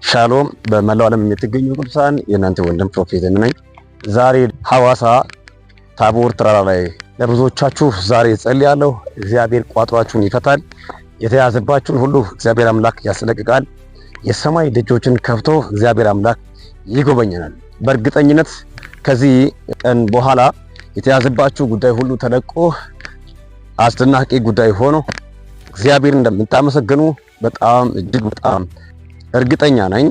ሻሎም በመላው ዓለም የምትገኙ ቅዱሳን የእናንተ ወንድም ፕሮፌት ነኝ። ዛሬ ሐዋሳ ታቦር ተራራ ላይ ለብዙዎቻችሁ ዛሬ ጸልያለሁ። እግዚአብሔር ቋጥሯችሁን ይፈታል። የተያዘባችሁን ሁሉ እግዚአብሔር አምላክ ያስለቅቃል። የሰማይ ደጆችን ከፍቶ እግዚአብሔር አምላክ ይጎበኘናል። በእርግጠኝነት ከዚህ ቀን በኋላ የተያዘባችሁ ጉዳይ ሁሉ ተለቆ አስደናቂ ጉዳይ ሆኖ እግዚአብሔር እንደምታመሰግኑ በጣም እጅግ በጣም እርግጠኛ ነኝ።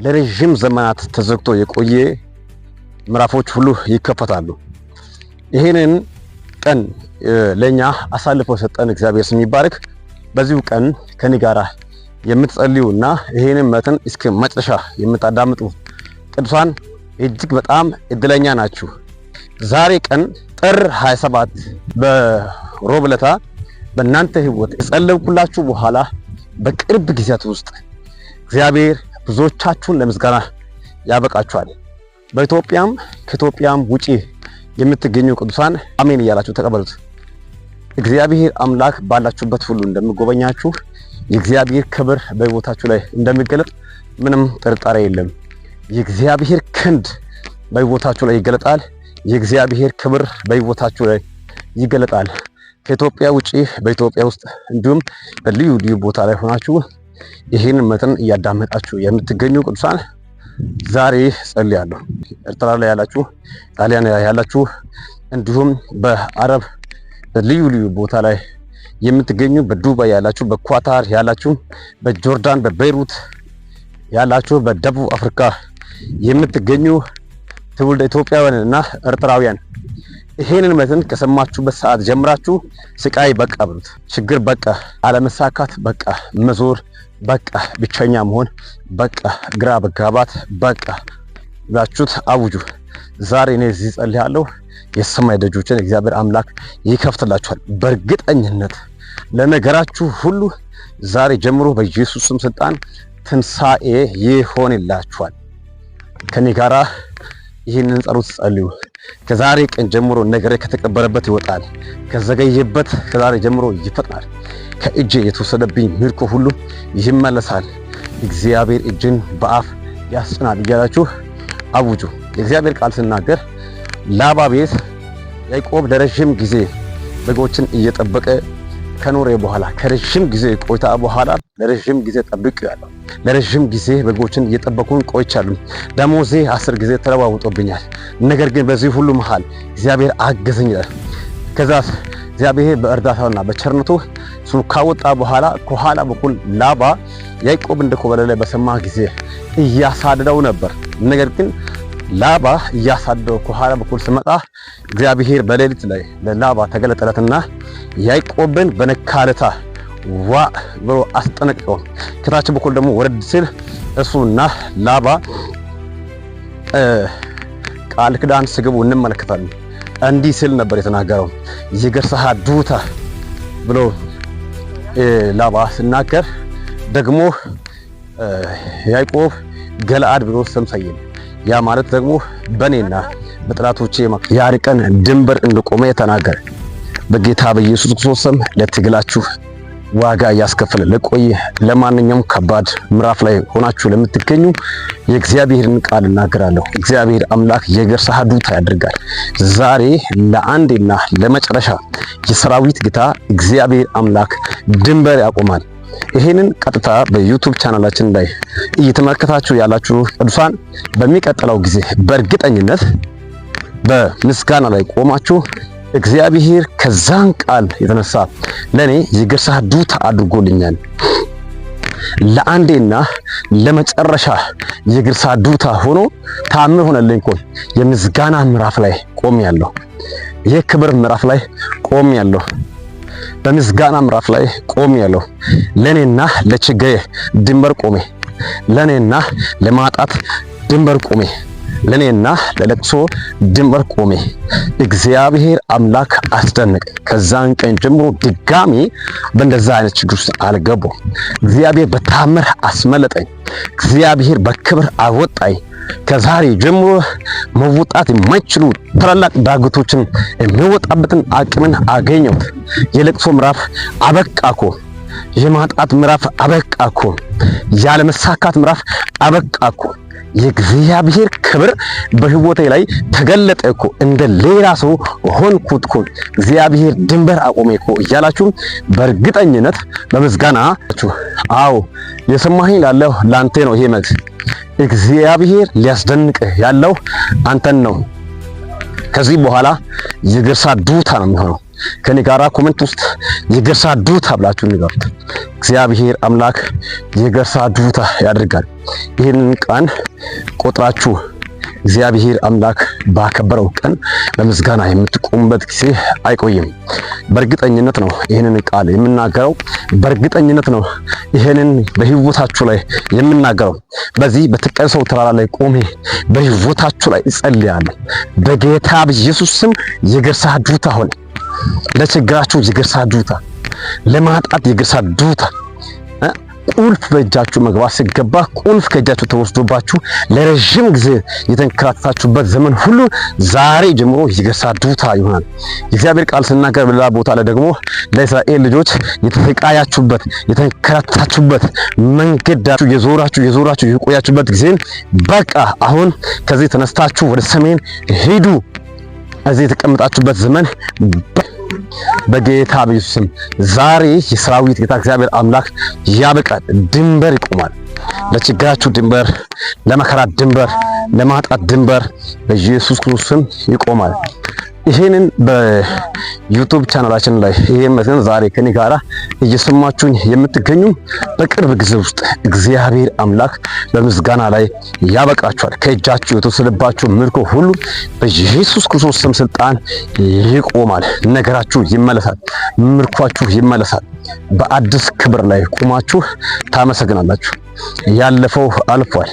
ለረጅም ዘመናት ተዘግቶ የቆየ ምዕራፎች ሁሉ ይከፈታሉ። ይሄንን ቀን ለኛ አሳልፎ ሰጠን እግዚአብሔር ስም ይባረክ። በዚሁ ቀን ከኔ ጋራ የምትጸልዩና ይሄንን መተን እስከ መጨረሻ የምታዳምጡ ቅዱሳን እጅግ በጣም እድለኛ ናችሁ። ዛሬ ቀን ጥር 27 በሮብለታ በእናንተ ህይወት የጸለይኩላችሁ በኋላ በቅርብ ጊዜያት ውስጥ እግዚአብሔር ብዙዎቻችሁን ለምስጋና ያበቃችኋል። በኢትዮጵያም ከኢትዮጵያም ውጪ የምትገኙ ቅዱሳን አሜን እያላችሁ ተቀበሉት። እግዚአብሔር አምላክ ባላችሁበት ሁሉ እንደሚጎበኛችሁ የእግዚአብሔር ክብር በህይወታችሁ ላይ እንደሚገለጥ ምንም ጥርጣሬ የለም። የእግዚአብሔር ክንድ በህይወታችሁ ላይ ይገለጣል። የእግዚአብሔር ክብር በህይወታችሁ ላይ ይገለጣል። ከኢትዮጵያ ውጪ በኢትዮጵያ ውስጥ እንዲሁም በልዩ ልዩ ቦታ ላይ ሆናችሁ ይሄንን መጠን እያዳመጣችሁ የምትገኙ ቅዱሳን ዛሬ ጸልያለሁ። ኤርትራ ላይ ያላችሁ፣ ጣሊያን ላይ ያላችሁ፣ እንዲሁም በአረብ በልዩ ልዩ ቦታ ላይ የምትገኙ፣ በዱባይ ያላችሁ፣ በኳታር ያላችሁ፣ በጆርዳን በቤይሩት ያላችሁ፣ በደቡብ አፍሪካ የምትገኙ ትውልደ ኢትዮጵያውያንና ኤርትራውያን ይሄንን መተን ከሰማችሁበት ሰዓት ጀምራችሁ ስቃይ በቃ ብሉት፣ ችግር በቃ፣ አለመሳካት በቃ፣ መዞር በቃ፣ ብቸኛ መሆን በቃ፣ ግራ መጋባት በቃ ብላችሁት አውጁ። ዛሬ እኔ እዚህ ጸልያለሁ። የሰማይ ደጆችን እግዚአብሔር አምላክ ይከፍትላችኋል። በእርግጠኝነት ለነገራችሁ ሁሉ ዛሬ ጀምሮ በኢየሱስ ስም ስልጣን ትንሳኤ ይሆንላችኋል። ከኔ ጋራ ይህንን ጸሎት ጸልዩ። ከዛሬ ቀን ጀምሮ ነገሬ ከተቀበረበት ይወጣል። ከዘገየበት ከዛሬ ጀምሮ ይፈጥናል። ከእጄ የተወሰደብኝ ምርኮ ሁሉ ይመለሳል። እግዚአብሔር እጅን በአፍ ያስጭናል እያላችሁ አውጁ። የእግዚአብሔር ቃል ሲናገር ላባ ቤት ያዕቆብ ለረጅም ጊዜ በጎችን እየጠበቀ ከኖረ በኋላ ከረጅም ጊዜ ቆይታ በኋላ ለረጅም ጊዜ ጠብቄያለሁ። ለረጅም ጊዜ በጎችን እየጠበቁን ቆይቻለሁ። ደሞዜ 10 ጊዜ ተለዋውጦብኛል። ነገር ግን በዚህ ሁሉ መሃል እግዚአብሔር አገዘኝ ይላል። ከዛ እግዚአብሔር በእርዳታውና በቸርነቱ እሱ ካወጣ በኋላ ከኋላ በኩል ላባ ያዕቆብ እንደኮበለለ በሰማ ጊዜ እያሳደደው ነበር። ነገር ግን ላባ እያሳደደው ከኋላ በኩል ሲመጣ እግዚአብሔር በሌሊት ላይ ለላባ ተገለጠለትና ያዕቆብን በነካለታ ዋ ብሎ አስጠነቀቀው። ከታች በኩል ደግሞ ወረድ ሲል እሱና ላባ ቃል ኪዳን ሲገቡ እንመለከታለን። እንዲህ ሲል ነበር የተናገረው። ይገርሰሃ ዱታ ብሎ ላባ ሲናገር ደግሞ ያዕቆብ ገለአድ ብሎ ስም ሰየመ። ያ ማለት ደግሞ በኔና በጥላቶቼ ያርቀን ድንበር እንደቆመ ተናገረ። በጌታ በኢየሱስ ክርስቶስ ስም ለትግላችሁ ዋጋ ያስከፈለ ለቆየ ለማንኛውም ከባድ ምዕራፍ ላይ ሆናችሁ ለምትገኙ የእግዚአብሔርን ቃል እናገራለሁ። እግዚአብሔር አምላክ የገርሳህ ዱታ ያደርጋል። ዛሬ ለአንዴና ለመጨረሻ የሰራዊት ጌታ እግዚአብሔር አምላክ ድንበር ያቆማል። ይሄንን ቀጥታ በዩቲዩብ ቻናላችን ላይ እየተመለከታችሁ ያላችሁ ቅዱሳን በሚቀጥለው ጊዜ በእርግጠኝነት በምስጋና ላይ ቆማችሁ እግዚአብሔር ከዛን ቃል የተነሳ ለኔ የገርሳህ ዱታ አድርጎልኛል፣ ለአንዴና ለመጨረሻ የገርሳህ ዱታ ሆኖ ታምር ሆነልኝ እኮ የምስጋና ምዕራፍ ላይ ቆሜያለሁ። የክብር ምዕራፍ ላይ ቆሜያለሁ። በምስጋና ምዕራፍ ላይ ቆሜያለሁ። ለኔና ለችግሬ ድንበር ቆሜ፣ ለኔና ለማጣት ድንበር ቆሜ፣ ለኔና ለለቅሶ ድንበር ቆሜ። እግዚአብሔር አምላክ አስደነቀ። ከዛን ቀን ጀምሮ ድጋሚ በእንደዛ አይነት ችግር ውስጥ አልገባም። እግዚአብሔር በታምር አስመለጠኝ። እግዚአብሔር በክብር አወጣኝ። ከዛሬ ጀምሮ መውጣት የማይችሉ ታላላቅ ዳገቶችን የሚወጣበትን አቅምን አገኘሁት። የለቅሶ ምዕራፍ አበቃኮ። የማጣት ምዕራፍ አበቃኩ። ያለ መሳካት ምዕራፍ አበቃኩ። የእግዚአብሔር ክብር በህይወቴ ላይ ተገለጠ እኮ እንደ ሌላ ሰው ሆንኩት እኮ እግዚአብሔር ድንበር አቆመ እኮ እያላችሁ በእርግጠኝነት በምስጋና አዎ የሰማኸኝ ላለው ላንተ ነው ይሄ መልስ። እግዚአብሔር ሊያስደንቅህ ያለው አንተን ነው። ከዚህ በኋላ የገርሳ ዱታ ነው የሚሆነው። ከኔ ጋራ ኮሜንት ውስጥ የገርሳ ዱታ ብላችሁ ንገሩት። እግዚአብሔር አምላክ የገርሳ ዱታ ያደርጋል። ይህንን ቀን ቆጥራችሁ እግዚአብሔር አምላክ ባከበረው ቀን በምስጋና የምትቆሙበት ጊዜ አይቆይም። በእርግጠኝነት ነው ይህንን ቃል የምናገረው። በእርግጠኝነት ነው ይህንን በህይወታችሁ ላይ የምናገረው። በዚህ በተቀደሰው ተራራ ላይ ቆሜ በህይወታችሁ ላይ እጸልያለሁ። በጌታ በኢየሱስ ስም የገርሳ ዱታ ሆነ። ለችግራችሁ የገርሳ ዱታ፣ ለማጣት የገርሳ ዱታ፣ ቁልፍ በእጃችሁ መግባት ሲገባ ቁልፍ ከእጃችሁ ተወስዶባችሁ ለረጅም ጊዜ የተንከራተታችሁበት ዘመን ሁሉ ዛሬ ጀምሮ የገርሳ ዱታ ይሆናል። የእግዚአብሔር ቃል ሲናገር በሌላ ቦታ ላይ ደግሞ ለእስራኤል ልጆች የተሰቃያችሁበት የተንከራተታችሁበት መንገዳችሁ የዞራችሁ የቆያችሁበት ጊዜ በቃ አሁን ከዚህ ተነስታችሁ ወደ ሰሜን ሂዱ። እዚህ የተቀመጣችሁበት ዘመን በጌታ በኢየሱስ ስም ዛሬ የሰራዊት ጌታ እግዚአብሔር አምላክ ያበቃል። ድንበር ይቆማል። ለችግራችሁ ድንበር፣ ለመከራ ድንበር፣ ለማጣት ድንበር በኢየሱስ ክርስቶስ ስም ይቆማል። ይሄንን በዩቲዩብ ቻናላችን ላይ ይሄን መስለን ዛሬ ከኔ ጋራ እየሰማችሁኝ የምትገኙ በቅርብ ጊዜ ውስጥ እግዚአብሔር አምላክ በምስጋና ላይ ያበቃችኋል። ከእጃችሁ የተወሰደባችሁ ምርኮ ሁሉ በኢየሱስ ክርስቶስ ስም ስልጣን ይቆማል። ነገራችሁ ይመለሳል። ምርኳችሁ ይመለሳል። በአዲስ ክብር ላይ ቆማችሁ ታመሰግናላችሁ። ያለፈው አልፏል።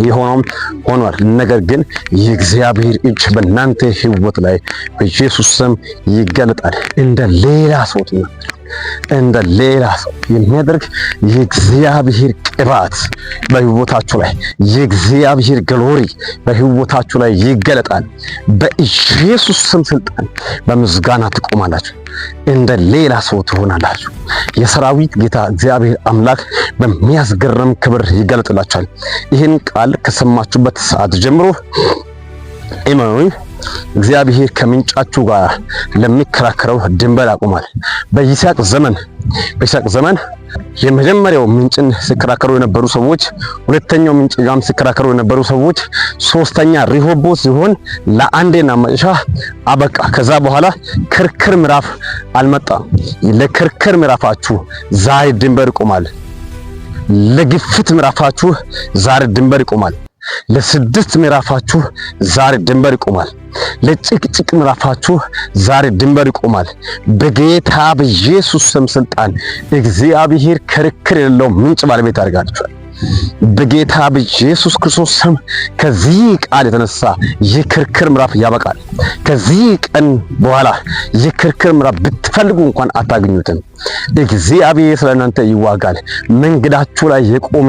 የሆነም ሆኗል። ነገር ግን የእግዚአብሔር እጅ በእናንተ ህይወት ላይ በኢየሱስ ስም ይገለጣል። እንደ ሌላ ሰው እንደ ሌላ ሰው የሚያደርግ የእግዚአብሔር ቅባት በህይወታችሁ ላይ የእግዚአብሔር ግሎሪ በህይወታችሁ ላይ ይገለጣል። በኢየሱስ ስም ስልጣን በምስጋና ትቆማላችሁ። እንደ ሌላ ሰው ትሆናላችሁ። የሰራዊት ጌታ እግዚአብሔር አምላክ በሚያስገርም ክብር ይገለጥላችኋል። ይህን ቃል ከሰማችሁበት ሰዓት ጀምሮ እመኑኝ እግዚአብሔር ከምንጫችሁ ጋር ለሚከራከረው ድንበር ያቆማል። በይስሐቅ ዘመን የመጀመሪያው ምንጭን ሲከራከሩ የነበሩ ሰዎች፣ ሁለተኛው ምንጭ ጋም ሲከራከሩ የነበሩ ሰዎች፣ ሶስተኛ ሪሆቦት ሲሆን ለአንዴና መጨረሻ አበቃ። ከዛ በኋላ ክርክር ምዕራፍ አልመጣም። ለክርክር ምዕራፋችሁ ዛሬ ድንበር ይቆማል። ለግፍት ምዕራፋችሁ ዛሬ ድንበር ይቆማል። ለስድስት ምዕራፋችሁ ዛሬ ድንበር ይቆማል። ለጭቅጭቅ ምዕራፋችሁ ዛሬ ድንበር ይቆማል። በጌታ በኢየሱስ ስም ስልጣን እግዚአብሔር ክርክር የሌለው ምንጭ ባለቤት አድርጋችኋል። በጌታ በኢየሱስ ክርስቶስ ስም ከዚህ ቃል የተነሳ የክርክር ምዕራፍ ያበቃል። ከዚህ ቀን በኋላ የክርክር ምዕራፍ ብትፈልጉ እንኳን አታገኙትም። እግዚአብሔር ስለናንተ ይዋጋል። መንገዳችሁ ላይ የቆመ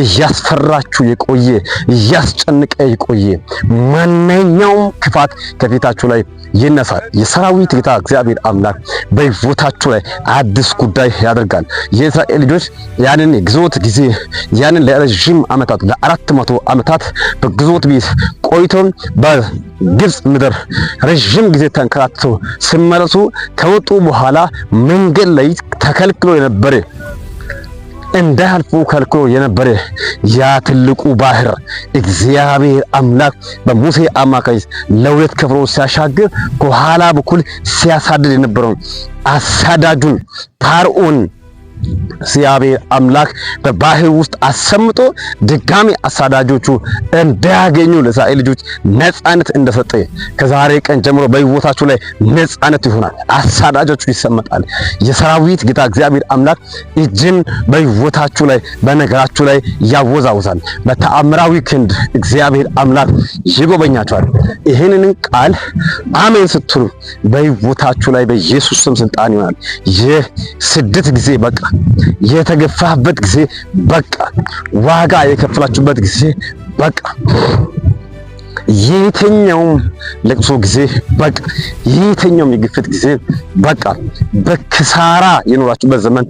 እያስፈራችሁ የቆየ እያስጨነቀ የቆየ ማንኛውም ክፋት ከፊታችሁ ላይ ይነሳል። የሰራዊት ጌታ እግዚአብሔር አምላክ በሕይወታችሁ ላይ አዲስ ጉዳይ ያደርጋል። የእስራኤል ልጆች ያንን የግዞት ጊዜ ያንን ለረጅም ዓመታት ለ400 ዓመታት በግዞት ቤት ቆይተው በግብጽ ምድር ረጅም ጊዜ ተንከራተው ሲመለሱ ከወጡ በኋላ መንገድ ላይ ተከልክሎ የነበረ እንዳያልፉ ከልክሎ የነበረ ያ ትልቁ ባህር እግዚአብሔር አምላክ በሙሴ አማካኝነት ለሁለት ከፍሎ ሲያሻግር ከኋላ በኩል ሲያሳድድ የነበረውን አሳዳጁን ፓርዖን እግዚአብሔር አምላክ በባህር ውስጥ አሰምጦ ድጋሚ አሳዳጆቹ እንዳያገኙ ለእስራኤል ልጆች ነፃነት እንደሰጠ ከዛሬ ቀን ጀምሮ በሕይወታችሁ ላይ ነፃነት ይሆናል። አሳዳጆቹ ይሰመጣል። የሰራዊት ጌታ እግዚአብሔር አምላክ እጅን በሕይወታችሁ ላይ በነገራችሁ ላይ ያወዛውዛል። በተአምራዊ ክንድ እግዚአብሔር አምላክ ይጎበኛችኋል። ይህንን ቃል አሜን ስትሉ በሕይወታችሁ ላይ በኢየሱስ ስም ስልጣን ይሆናል። የስደት ጊዜ በቃ፣ የተገፋበት ጊዜ በቃ፣ ዋጋ የከፈላችሁበት ጊዜ በቃ። የትኛውም ለቅሶ ጊዜ በቃ የትኛውም የግፍት ጊዜ በቃ በክሳራ የኖራችሁበት ዘመን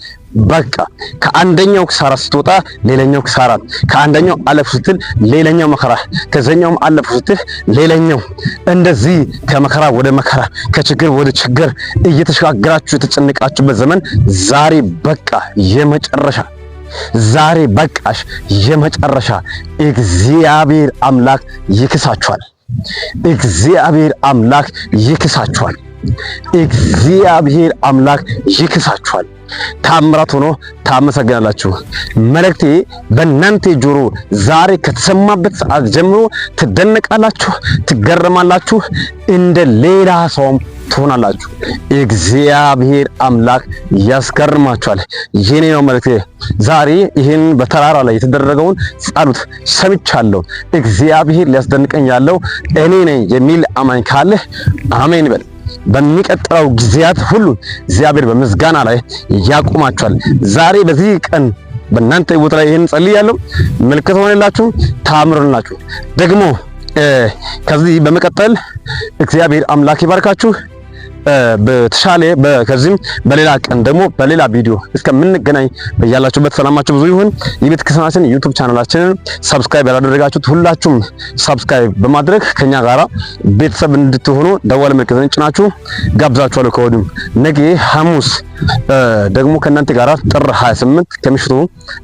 በቃ ከአንደኛው ክሳራ ስትወጣ ሌላኛው ክሳራ፣ ከአንደኛው አለፍ ስትል ሌላኛው መከራ፣ ከዛኛውም አለፍ ስትል ሌላኛው፣ እንደዚህ ከመከራ ወደ መከራ ከችግር ወደ ችግር እየተሸጋገራችሁ የተጨነቃችሁበት ዘመን ዛሬ በቃ የመጨረሻ ዛሬ በቃሽ የመጨረሻ እግዚአብሔር አምላክ ይክሳችኋል። እግዚአብሔር አምላክ ይክሳችኋል። እግዚአብሔር አምላክ ይክሳችኋል። ታምራት ሆኖ ታመሰግናላችሁ። መልእክቴ በእናንተ ጆሮ ዛሬ ከተሰማበት ሰዓት ጀምሮ ትደነቃላችሁ፣ ትገረማላችሁ፣ እንደ ሌላ ሰውም ትሆናላችሁ። እግዚአብሔር አምላክ ያስገርማችኋል። የኔ ነው መልእክቴ ዛሬ። ይህን በተራራ ላይ የተደረገውን ጸሎት ሰምቻለሁ። እግዚአብሔር ሊያስደንቀኝ ያለው እኔ ነኝ የሚል አማኝ ካለ አሜን በል። በሚቀጥለው ጊዜያት ሁሉ እግዚአብሔር በምስጋና ላይ ያቆማችኋል። ዛሬ በዚህ ቀን በእናንተ ቦታ ላይ ይሄን ጸልያለሁ። ምልክት ሆነላችሁ፣ ታምሩላችሁ። ደግሞ ከዚህ በመቀጠል እግዚአብሔር አምላክ ይባርካችሁ። በተሻለ ከዚህም በሌላ ቀን ደግሞ በሌላ ቪዲዮ እስከምንገናኝ በያላችሁበት ሰላማችሁ ብዙ ይሁን። የቤተ ክርስቲያናችን ዩቲዩብ ቻናላችንን ሰብስክራይብ ያላደረጋችሁት ሁላችሁም ሰብስክራይብ በማድረግ ከኛ ጋራ ቤተሰብ እንድትሆኑ ደወል ምልክቱን ጭናችሁ ጋብዛችኋለሁ። ከወዲሁ ነገ ሐሙስ ደግሞ ከእናንተ ጋራ ጥር 28 ከምሽቱ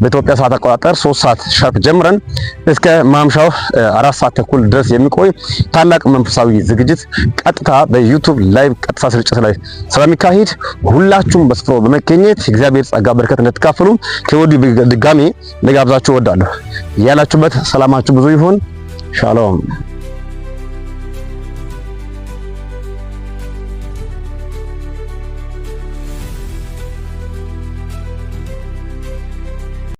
በኢትዮጵያ ሰዓት አቆጣጠር 3 ሰዓት ሻርፕ ጀምረን እስከ ማምሻው 4 ሰዓት ተኩል ድረስ የሚቆይ ታላቅ መንፈሳዊ ዝግጅት ቀጥታ በዩቲዩብ ላይቭ ቀጥታ ስርጭት ላይ ስለሚካሄድ ሁላችሁም በስፍራው በመገኘት እግዚአብሔር ጸጋ በረከት እንድትካፈሉ ከወዲሁ ድጋሜ ልጋብዛችሁ እወዳለሁ። ያላችሁበት ሰላማችሁ ብዙ ይሁን። ሻሎም